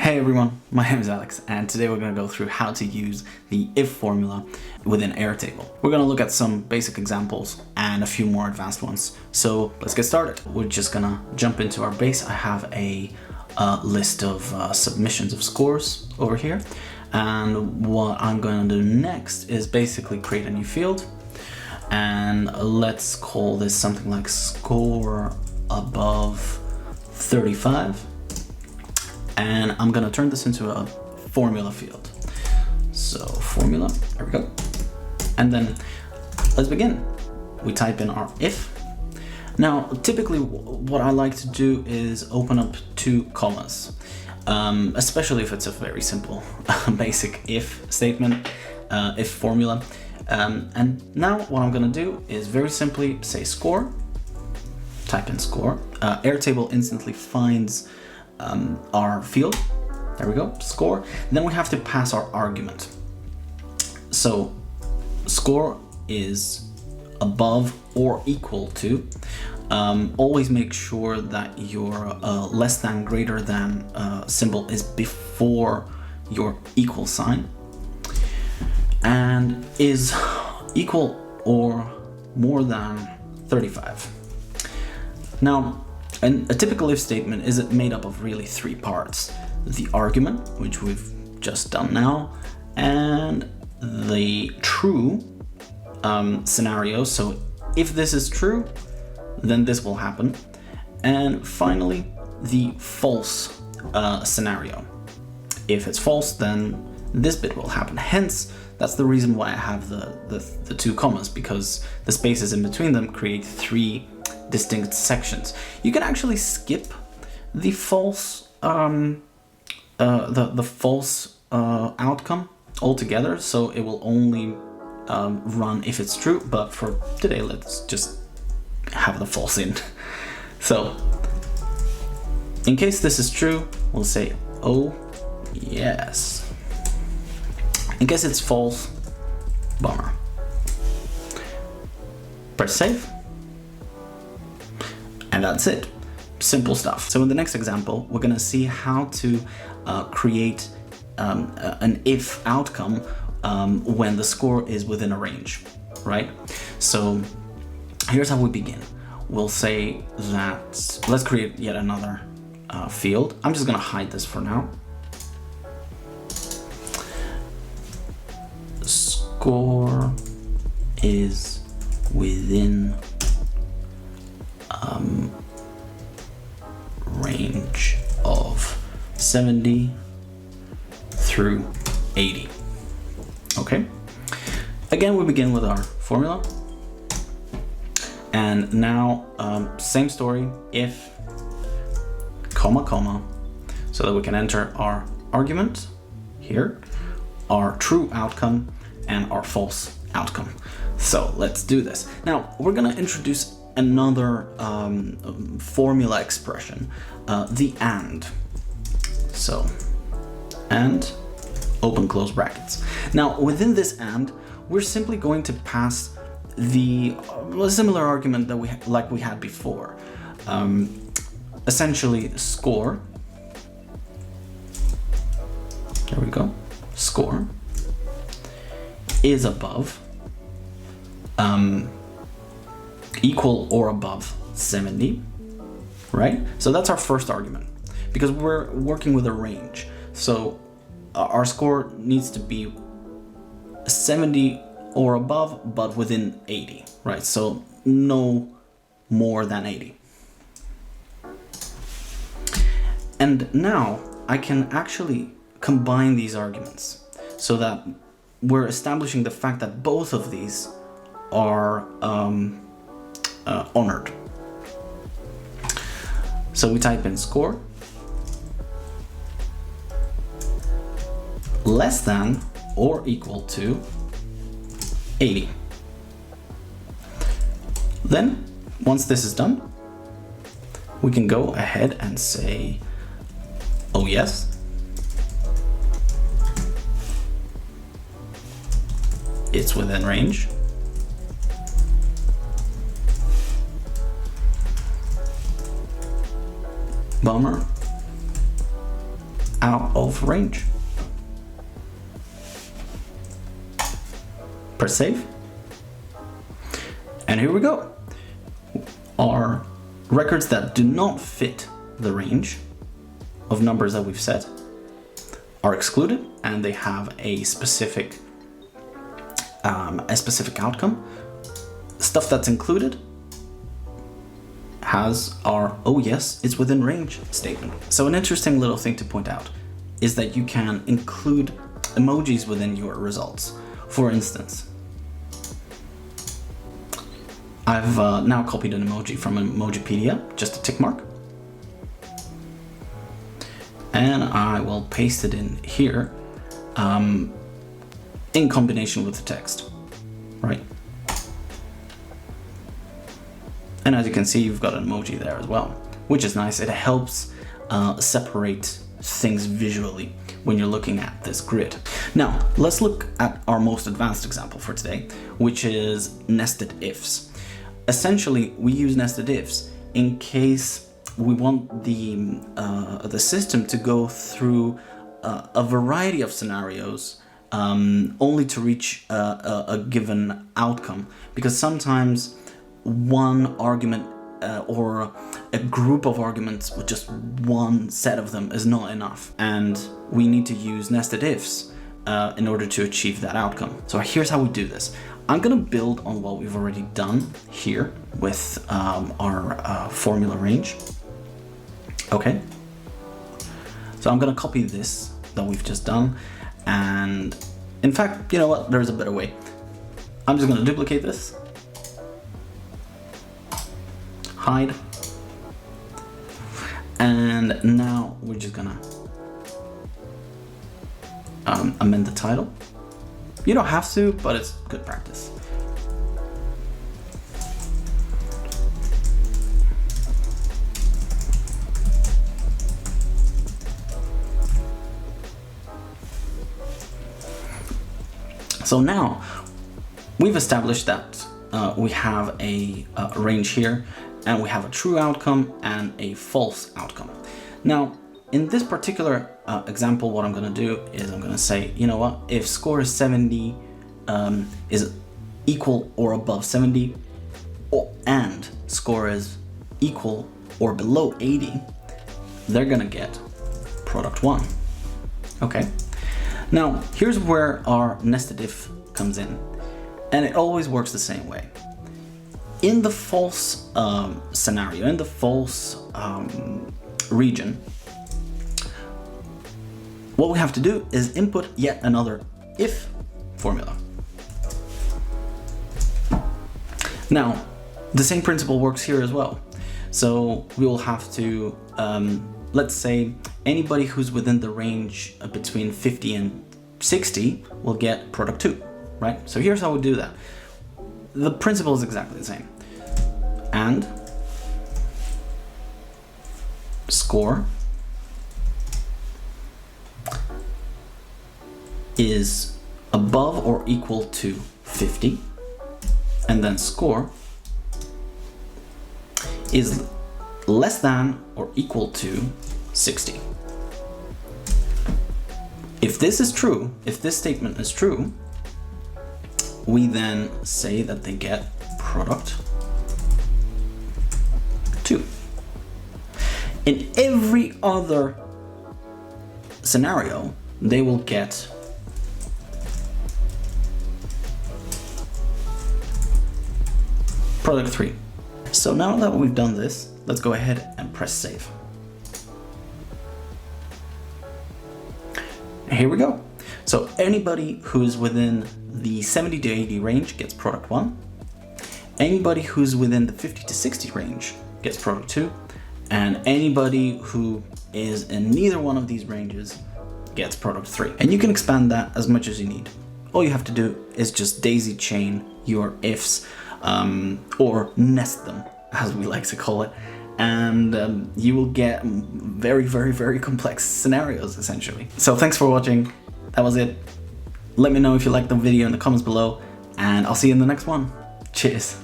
Hey everyone, my name is Alex, and today we're going to go through how to use the if formula within Airtable. We're going to look at some basic examples and a few more advanced ones. So let's get started. We're just going to jump into our base. I have a list of submissions of scores over here. And what I'm going to do next is basically create a new field. And let's call this something like score above 35. And I'm gonna turn this into a formula field. So formula, there we go. And then let's begin. We type in our if. Now, typically what I like to do is open up two commas, especially if it's a very simple basic if statement, if formula. And now what I'm gonna do is very simply say score, type in score. Airtable instantly finds our field. There we go, score. Then we have to pass our argument. So score is above or equal to. Always make sure that your less than, greater than symbol is before your equal sign, and is equal or more than 35. Now, and a typical if statement is made up of really three parts: the argument, which we've just done now, and the true scenario. So if this is true, then this will happen. And finally, the false scenario. If it's false, then this bit will happen. Hence, that's the reason why I have the two commas, because the spaces in between them create three distinct sections. You can actually skip the false the false outcome altogether, so it will only run if it's true. But for today, let's just have the false in. So in case this is true, we'll say oh yes. In case it's false, bummer. Press save. And that's it. Simple stuff. So in the next example, we're gonna see how to create an if outcome when the score is within a range, right? So here's how we begin. We'll say that, let's create yet another field. I'm just gonna hide this for now. Score is within range of 70 through 80. Okay. Again, we begin with our formula. And now, same story, if, comma, comma, so that we can enter our argument here, our true outcome, and our false outcome. So let's do this. Now, we're gonna introduce another formula expression, the and. So, and, open close brackets. Now, within this and, we're simply going to pass the similar argument that we had before. Essentially, score. There we go. Score is above, equal or above 70, right? So that's our first argument, because we're working with a range. So our score needs to be 70 or above, but within 80, right? So no more than 80. And now I can actually combine these arguments so that we're establishing the fact that both of these are honored. So we type in score less than or equal to 80. Then, once this is done, we can go ahead and say, oh yes, it's within range. Bummer. out of range. Press save. And here we go. Our records that do not fit the range of numbers that we've set are excluded, and they have a specific outcome. Stuff that's included has our "oh yes, it's within range" statement. So an interesting little thing to point out is that you can include emojis within your results. For instance, I've now copied an emoji from Emojipedia, just a tick mark. And I will paste it in here in combination with the text, right? And as you can see, you've got an emoji there as well, which is nice. It helps separate things visually when you're looking at this grid. Now, let's look at our most advanced example for today, which is nested ifs. Essentially, we use nested ifs in case we want the system to go through a variety of scenarios only to reach a given outcome, because sometimes one argument or a group of arguments with just one set of them is not enough, and we need to use nested ifs in order to achieve that outcome. So here's how we do this. I'm gonna build on what we've already done here with our formula range. Okay, so I'm gonna copy this that we've just done, and in fact, you know what, there's a better way. I'm just gonna duplicate this, hide, and now we're just gonna amend the title. You don't have to, but it's good practice. So now we've established that we have a range here, and we have a true outcome and a false outcome. Now, in this particular example, what I'm going to do is I'm going to say, you know what, if score is 70 is equal or above 70, and score is equal or below 80, they're going to get product 1. Okay. Now, here's where our nested if comes in, and it always works the same way. In the false scenario, in the false region, what we have to do is input yet another if formula. Now, the same principle works here as well. So we will have to, let's say anybody who's within the range between 50 and 60 will get product 2, right? So here's how we do that. The principle is exactly the same. And score is above or equal to 50, and then score is less than or equal to 60. If this is true, if this statement is true, we then say that they get product 2. In every other scenario, they will get product 3. So now that we've done this, let's go ahead and press save. Here we go. So anybody who's within the 70 to 80 range gets product 1. Anybody who's within the 50 to 60 range gets product 2. And anybody who is in neither one of these ranges gets product 3. And you can expand that as much as you need. All you have to do is just daisy chain your ifs, or nest them, as we like to call it, and you will get very, very, very complex scenarios, essentially. So thanks for watching. That was it. Let me know if you liked the video in the comments below, and I'll see you in the next one. Cheers.